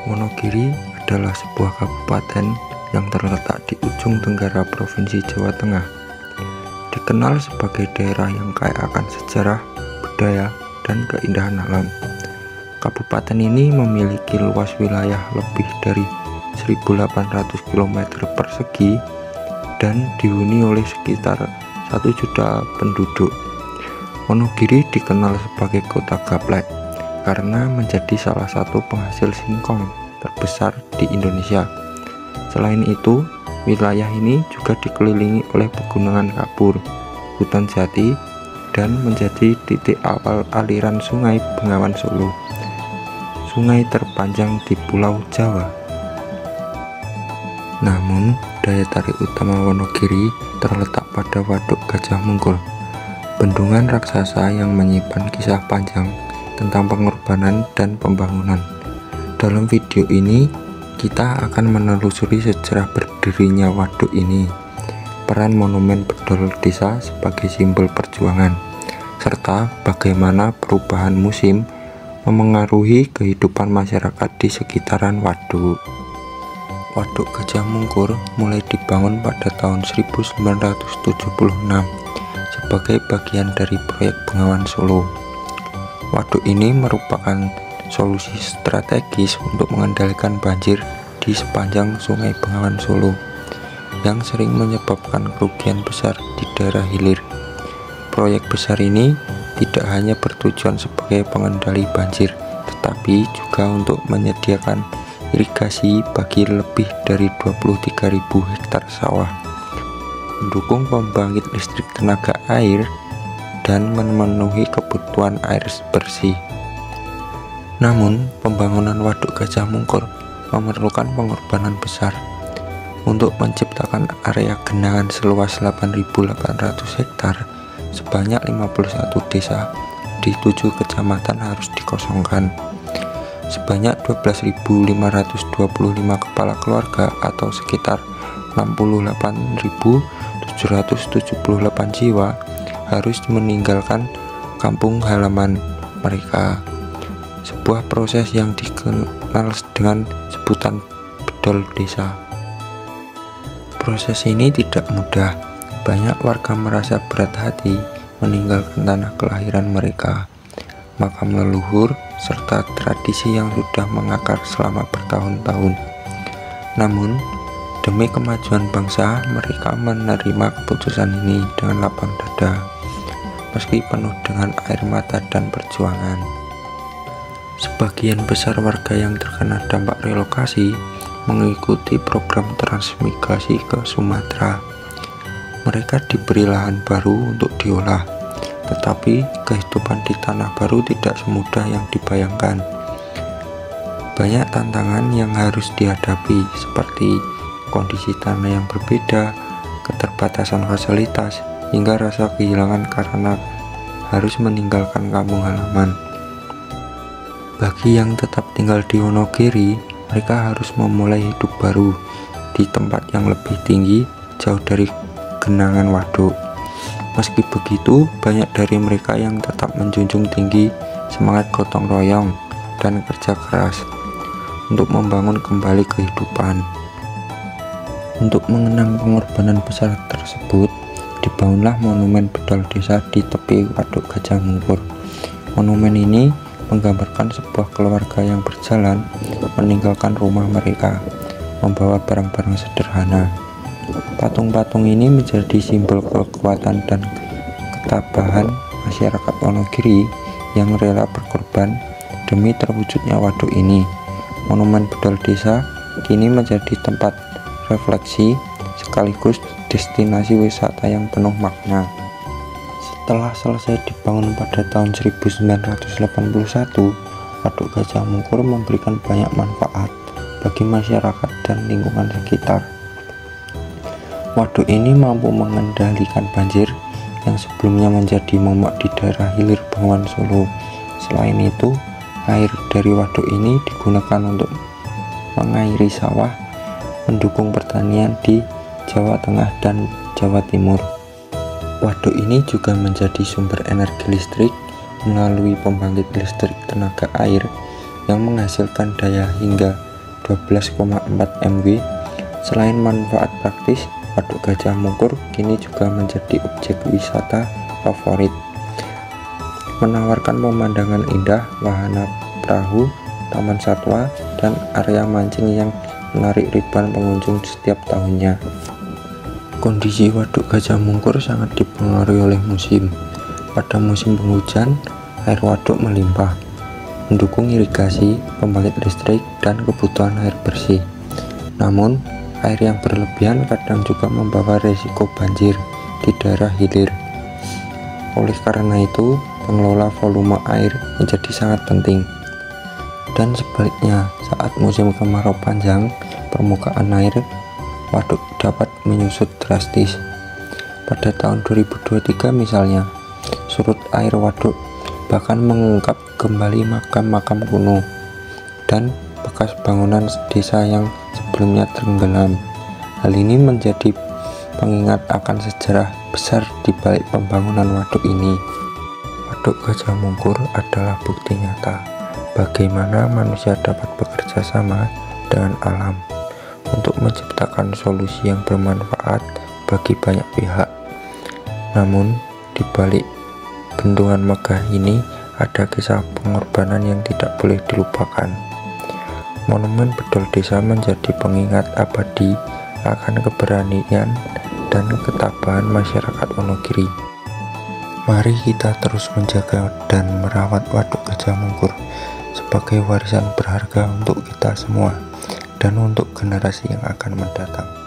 Wonogiri adalah sebuah kabupaten yang terletak di ujung tenggara Provinsi Jawa Tengah. Dikenal sebagai daerah yang kaya akan sejarah, budaya, dan keindahan alam. Kabupaten ini memiliki luas wilayah lebih dari 1.800 km persegi dan dihuni oleh sekitar 1 juta penduduk. Wonogiri dikenal sebagai kota gaplek karena menjadi salah satu penghasil singkong terbesar di Indonesia. Selain itu, wilayah ini juga dikelilingi oleh pegunungan kapur, hutan jati, dan menjadi titik awal aliran Sungai Bengawan Solo, sungai terpanjang di Pulau Jawa. Namun, daya tarik utama Wonogiri terletak pada Waduk Gajah Mungkur, bendungan raksasa yang menyimpan kisah panjang tentang pengorbanan dan pembangunan. Dalam video ini, kita akan menelusuri sejarah berdirinya waduk ini, peran monumen bedol desa sebagai simbol perjuangan, serta bagaimana perubahan musim memengaruhi kehidupan masyarakat di sekitaran waduk. Waduk Gajah Mungkur mulai dibangun pada tahun 1976 sebagai bagian dari proyek Bengawan Solo. Waduk ini merupakan solusi strategis untuk mengendalikan banjir di sepanjang Sungai Bengawan Solo yang sering menyebabkan kerugian besar di daerah hilir. Proyek besar ini tidak hanya bertujuan sebagai pengendali banjir, tetapi juga untuk menyediakan irigasi bagi lebih dari 23.000 hektar sawah, mendukung pembangkit listrik tenaga air, dan memenuhi kebutuhan air bersih. Namun, pembangunan Waduk Gajah Mungkur memerlukan pengorbanan besar. Untuk menciptakan area genangan seluas 8.800 hektar, sebanyak 51 desa di 7 kecamatan harus dikosongkan. Sebanyak 12.525 kepala keluarga atau sekitar 68.778 jiwa harus meninggalkan kampung halaman mereka. Sebuah proses yang dikenal dengan sebutan bedol desa. Proses ini tidak mudah. Banyak warga merasa berat hati meninggalkan tanah kelahiran mereka, makam leluhur, serta tradisi yang sudah mengakar selama bertahun-tahun. Namun, demi kemajuan bangsa, mereka menerima keputusan ini dengan lapang dada, meski penuh dengan air mata dan perjuangan. Sebagian besar warga yang terkena dampak relokasi mengikuti program transmigrasi ke Sumatera. Mereka diberi lahan baru untuk diolah, tetapi kehidupan di tanah baru tidak semudah yang dibayangkan. Banyak tantangan yang harus dihadapi, seperti kondisi tanah yang berbeda, keterbatasan fasilitas, hingga rasa kehilangan karena harus meninggalkan kampung halaman. Bagi yang tetap tinggal di Wonogiri, mereka harus memulai hidup baru di tempat yang lebih tinggi, jauh dari genangan waduk. Meski begitu, banyak dari mereka yang tetap menjunjung tinggi semangat gotong royong dan kerja keras untuk membangun kembali kehidupan. Untuk mengenang pengorbanan besar tersebut, dibangunlah monumen bedol desa di tepi Waduk Gajah Mungkur. Monumen ini menggambarkan sebuah keluarga yang berjalan meninggalkan rumah mereka, membawa barang-barang sederhana. Patung-patung ini menjadi simbol kekuatan dan ketabahan masyarakat Wonogiri yang rela berkorban demi terwujudnya waduk ini. Monumen bedol desa kini menjadi tempat refleksi sekaligus destinasi wisata yang penuh makna. Setelah selesai dibangun pada tahun 1981, Waduk Gajah Mungkur memberikan banyak manfaat bagi masyarakat dan lingkungan sekitar. Waduk ini mampu mengendalikan banjir yang sebelumnya menjadi momok di daerah hilir Bengawan Solo. Selain itu, air dari waduk ini digunakan untuk mengairi sawah, mendukung pertanian di Jawa Tengah dan Jawa Timur. Waduk ini juga menjadi sumber energi listrik melalui pembangkit listrik tenaga air yang menghasilkan daya hingga 12,4 MW. Selain manfaat praktis, Waduk Gajah Mungkur kini juga menjadi objek wisata favorit, menawarkan pemandangan indah, wahana perahu, taman satwa, dan area mancing yang menarik ribuan pengunjung setiap tahunnya. Kondisi Waduk Gajah Mungkur sangat dipengaruhi oleh musim. Pada musim penghujan, air waduk melimpah, mendukung irigasi, pembangkit listrik, dan kebutuhan air bersih. Namun, air yang berlebihan kadang juga membawa resiko banjir di daerah hilir. Oleh karena itu, pengelola volume air menjadi sangat penting. Dan sebaliknya, saat musim kemarau panjang, permukaan air waduk dapat menyusut drastis. Pada tahun 2023 misalnya, surut air waduk bahkan mengungkap kembali makam-makam kuno dan bekas bangunan desa yang sebelumnya tenggelam. Hal ini menjadi pengingat akan sejarah besar di balik pembangunan waduk ini. Waduk Gajah Mungkur adalah bukti nyata bagaimana manusia dapat bekerja sama dengan alam untuk menciptakan solusi yang bermanfaat bagi banyak pihak. Namun, di balik bendungan megah ini ada kisah pengorbanan yang tidak boleh dilupakan. Monumen Bedol Desa menjadi pengingat abadi akan keberanian dan ketabahan masyarakat Wonogiri. Mari kita terus menjaga dan merawat Waduk Gajah Mungkur sebagai warisan berharga untuk kita semua dan untuk generasi yang akan mendatang.